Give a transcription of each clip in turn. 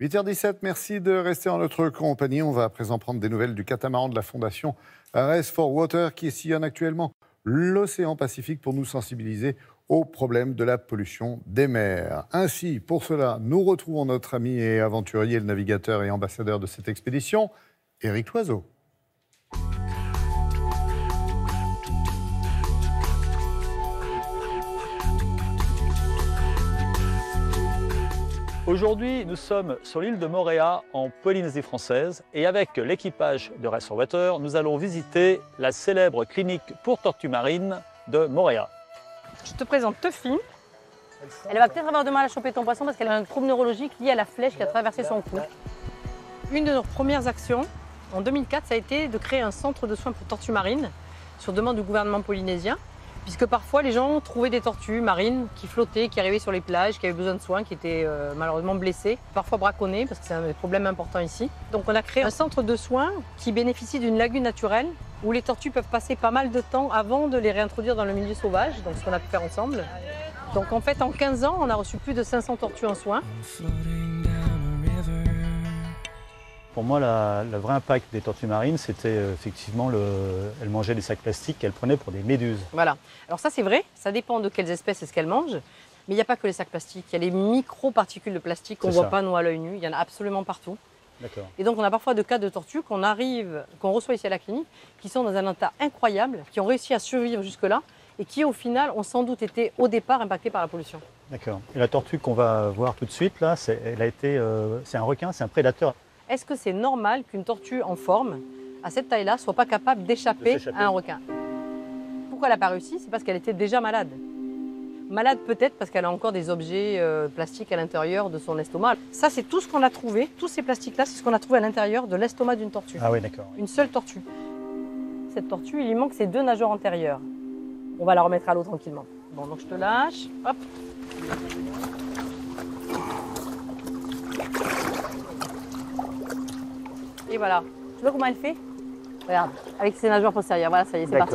8h17, merci de rester en notre compagnie. On va à présent prendre des nouvelles du catamaran de la fondation Race for Water qui sillonne actuellement l'océan Pacifique pour nous sensibiliser au problème de la pollution des mers. Ainsi, pour cela, nous retrouvons notre ami et aventurier, le navigateur et ambassadeur de cette expédition, Éric Loiseau. Aujourd'hui, nous sommes sur l'île de Moorea, en Polynésie française, et avec l'équipage de Race for Water, nous allons visiter la célèbre clinique pour tortues marines de Moorea. Je te présente Tuffy. Elle va peut-être avoir de mal à choper ton poisson parce qu'elle a un trouble neurologique lié à la flèche qui a traversé son cou. Une de nos premières actions, en 2004, ça a été de créer un centre de soins pour tortues marines sur demande du gouvernement polynésien, puisque parfois les gens trouvaient des tortues marines qui flottaient, qui arrivaient sur les plages, qui avaient besoin de soins, qui étaient malheureusement blessées, parfois braconnées, parce que c'est un des problèmes importants ici. Donc on a créé un centre de soins qui bénéficie d'une lagune naturelle où les tortues peuvent passer pas mal de temps avant de les réintroduire dans le milieu sauvage, donc ce qu'on a pu faire ensemble. Donc en fait, en 15 ans, on a reçu plus de 500 tortues en soins. Pour moi, le vrai impact des tortues marines, c'était effectivement, elles mangeaient des sacs plastiques qu'elles prenaient pour des méduses. Voilà. Alors ça, c'est vrai, ça dépend de quelles espèces et ce qu'elles mangent. Mais il n'y a pas que les sacs plastiques, il y a les micro-particules de plastique qu'on ne voit pas, nous, à l'œil nu. Il y en a absolument partout. D'accord. Et donc, on a parfois des cas de tortues qu'on reçoit ici à la clinique, qui sont dans un état incroyable, qui ont réussi à survivre jusque-là, et qui, au final, ont sans doute été, au départ, impactées par la pollution. D'accord. Et la tortue qu'on va voir tout de suite, là, c'est un requin, c'est un prédateur. Est-ce que c'est normal qu'une tortue en forme, à cette taille-là, ne soit pas capable d'échapper à un requin? Pourquoi elle n'a pas réussi? C'est parce qu'elle était déjà malade. Malade peut-être parce qu'elle a encore des objets plastiques à l'intérieur de son estomac. Ça, c'est tout ce qu'on a trouvé. Tous ces plastiques-là, c'est ce qu'on a trouvé à l'intérieur de l'estomac d'une tortue. Ah oui, d'accord. Une seule tortue. Cette tortue, il lui manque ses deux nageoires antérieures. On va la remettre à l'eau tranquillement. Bon, donc je te lâche. Hop. Et voilà. Tu vois comment elle fait? Regarde, avec ses nageoires postérieures. Voilà, ça y est, c'est parti.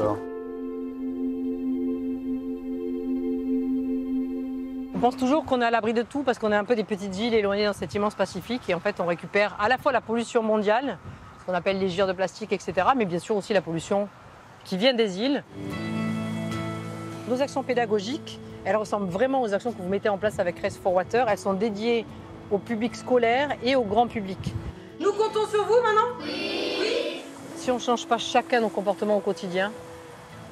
On pense toujours qu'on est à l'abri de tout parce qu'on est un peu des petites îles éloignées dans cet immense Pacifique. Et en fait, on récupère à la fois la pollution mondiale, ce qu'on appelle les gires de plastique, etc. Mais bien sûr aussi la pollution qui vient des îles. Nos actions pédagogiques, elles ressemblent vraiment aux actions que vous mettez en place avec Race for Water. Elles sont dédiées au public scolaire et au grand public. Nous comptons sur vous maintenant? Oui. Si on ne change pas chacun nos comportements au quotidien,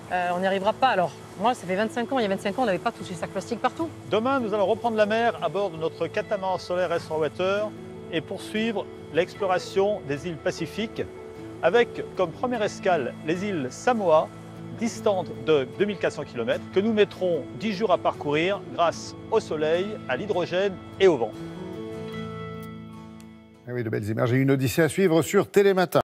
on n'y arrivera pas. Alors, moi, ça fait 25 ans. Il y a 25 ans, on n'avait pas tous ces sacs plastiques partout. Demain, nous allons reprendre la mer à bord de notre catamaran solaire Race for Water et poursuivre l'exploration des îles Pacifiques avec comme première escale les îles Samoa, distantes de 2400 km, que nous mettrons 10 jours à parcourir grâce au soleil, à l'hydrogène et au vent. Ah oui, de belles images et une odyssée à suivre sur Télématin.